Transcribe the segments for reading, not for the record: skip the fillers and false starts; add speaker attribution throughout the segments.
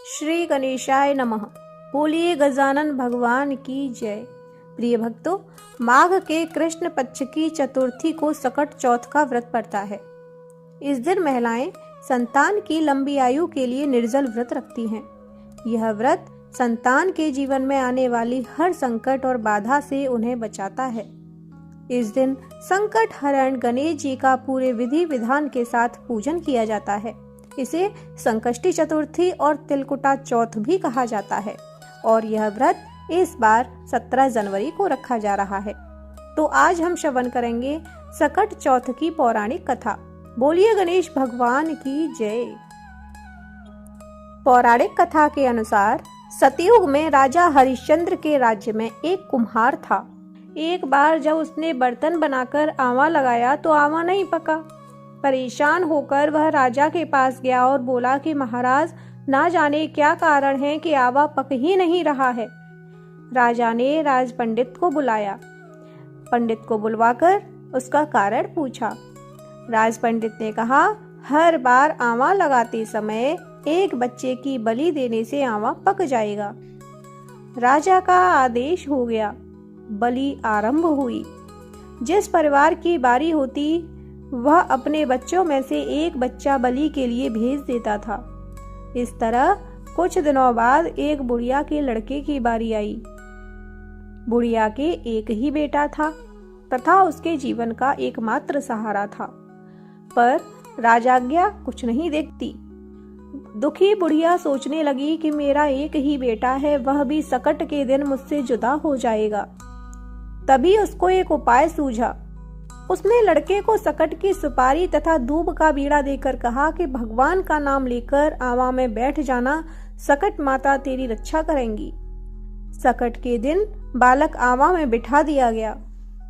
Speaker 1: श्री गणेशाय नमः। बोलिए गजानन भगवान की जय। प्रिय भक्तों, माघ के कृष्ण पक्ष की चतुर्थी को सकट चौथ का व्रत पड़ता है। इस दिन महिलाएं संतान की लंबी आयु के लिए निर्जल व्रत रखती हैं। यह व्रत संतान के जीवन में आने वाली हर संकट और बाधा से उन्हें बचाता है। इस दिन संकट हरण गणेश जी का पूरे विधि विधान के साथ पूजन किया जाता है। इसे संकष्टी चतुर्थी और तिलकुटा चौथ भी कहा जाता है और यह व्रत इस बार 17 जनवरी को रखा जा रहा है। तो आज हम श्रवण करेंगे सकट चौथ की पौराणिक कथा। बोलिए गणेश भगवान की जय। पौराणिक कथा के अनुसार सतयुग में राजा हरिश्चंद्र के राज्य में एक कुम्हार था। एक बार जब उसने बर्तन बनाकर आवा लगाया तो आवा नहीं पका। परेशान होकर वह राजा के पास गया और बोला कि महाराज, ना जाने क्या कारण है कि आवा पक ही नहीं रहा है। राजा ने राज पंडित को बुलाया। पंडित को बुलवाकर उसका कारण पूछा। राज पंडित ने कहा, हर बार आवा लगाते समय एक बच्चे की बलि देने से आवा पक जाएगा। राजा का आदेश हो गया। बलि आरंभ हुई। जिस परिवार की बारी होती वह अपने बच्चों में से एक बच्चा बलि के लिए भेज देता था। इस तरह कुछ दिनों बाद एक बुढ़िया के लड़के की बारी आई। बुढ़िया के एक ही बेटा था तथा उसके जीवन का एकमात्र सहारा था, पर राजाज्ञा कुछ नहीं देखती। दुखी बुढ़िया सोचने लगी कि मेरा एक ही बेटा है, वह भी सकट के दिन मुझसे जुदा हो जाएगा। तभी उसको एक उपाय सूझा। उसने लड़के को सकट की सुपारी तथा दूब का बीड़ा देकर कहा कि भगवान का नाम लेकर आवा में बैठ जाना, सकट माता तेरी रक्षा करेंगी। सकट के दिन बालक आवा में बिठा दिया गया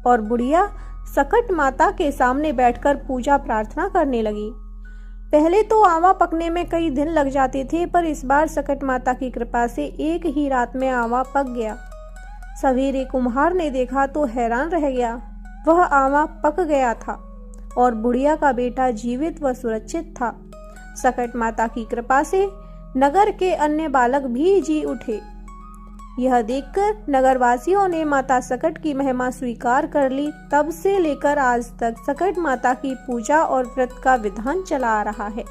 Speaker 1: और बुढ़िया सकट माता के सामने बैठकर पूजा प्रार्थना करने लगी। पहले तो आवा पकने में कई दिन लग जाते थे, पर इस बार सकट माता की कृपा से एक ही रात में आवा पक गया। सवेरे कुम्हार ने देखा तो हैरान रह गया। वह आवा पक गया था और बुढ़िया का बेटा जीवित व सुरक्षित था। सकट माता की कृपा से नगर के अन्य बालक भी जी उठे। यह देखकर नगरवासियों ने माता सकट की महिमा स्वीकार कर ली। तब से लेकर आज तक सकट माता की पूजा और व्रत का विधान चला आ रहा है।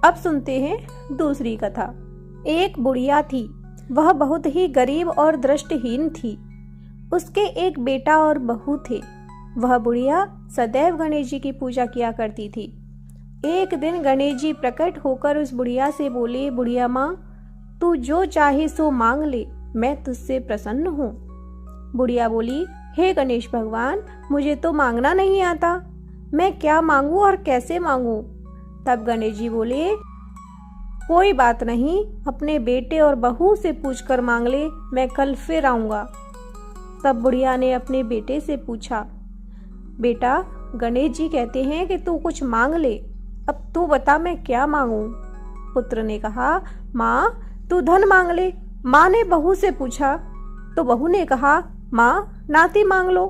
Speaker 1: अब सुनते हैं दूसरी कथा। एक बुढ़िया थी। वह बहुत ही गरीब और दृष्टिहीन थी। उसके एक बेटा और बहू थे। वह बुढ़िया सदैव गणेश जी की पूजा किया करती थी। एक दिन गणेश जी प्रकट होकर उस बुढ़िया से बोले, बुढ़िया माँ, तू जो चाहे सो मांग ले, मैं तुझसे प्रसन्न हूँ। बुढ़िया बोली, हे गणेश भगवान, मुझे तो मांगना नहीं आता, मैं क्या मांगू और कैसे मांगू। तब गणेश जी बोले, कोई बात नहीं, अपने बेटे और बहू से पूछकर मांग ले, मैं कल फिर आऊंगा। तब बुढ़िया ने अपने बेटे से पूछा, बेटा, गणेश जी कहते हैं कि तू कुछ मांग ले, अब तू बता मैं क्या मांगू। पुत्र ने कहा, माँ, तू धन मांग ले। माँ ने बहू से पूछा तो बहू ने कहा, माँ, नाती मांग लो।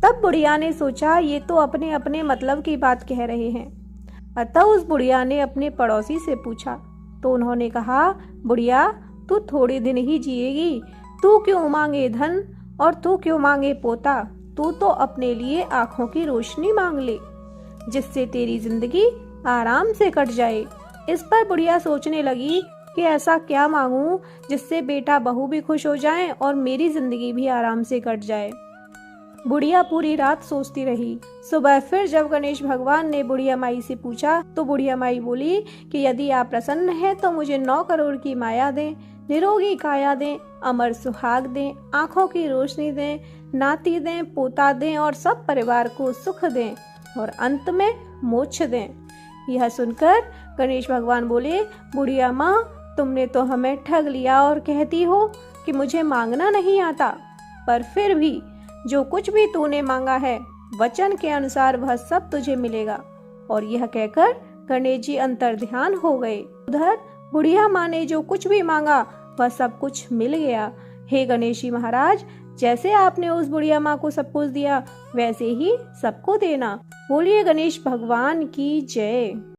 Speaker 1: तब बुढ़िया ने सोचा, ये तो अपने अपने मतलब की बात कह रहे हैं। अतः उस बुढ़िया ने अपने पड़ोसी से पूछा तो उन्होंने कहा, बुढ़िया, तू थोड़े दिन ही जिएगी, तू क्यों मांगे धन और तू क्यों मांगे पोता। तू तो अपने लिए आंखों की रोशनी मांग ले, जिससे तेरी जिंदगी आराम से कट जाए। इस पर बुढ़िया सोचने लगी कि ऐसा क्या मांगूं जिससे बेटा बहू भी खुश हो जाएं और मेरी जिंदगी भी आराम से कट जाए। बुढ़िया पूरी रात सोचती रही। सुबह फिर जब गणेश भगवान ने बुढ़िया माई से पूछा तो बुढ़िया माई बोली कि यदि आप प्रसन्न हैं तो मुझे 9 करोड़ की माया दें, निरोगी काया दें, अमर सुहाग दें, आंखों की रोशनी दें, नाती दें, पोता दें और सब परिवार को सुख दें और अंत में मोक्ष दें। यह सुनकर गणेश भगवान बोले, बुढ़िया माँ, तुमने तो हमें ठग लिया और कहती हो कि मुझे मांगना नहीं आता, पर फिर भी जो कुछ भी तूने मांगा है वचन के अनुसार वह सब तुझे मिलेगा। और यह कहकर गणेश जी अंतर्ध्यान हो गए। उधर बुढ़िया माँ ने जो कुछ भी मांगा वह सब कुछ मिल गया। हे गणेश जी महाराज, जैसे आपने उस बुढ़िया माँ को सब कुछ दिया वैसे ही सबको देना। बोलिए गणेश भगवान की जय।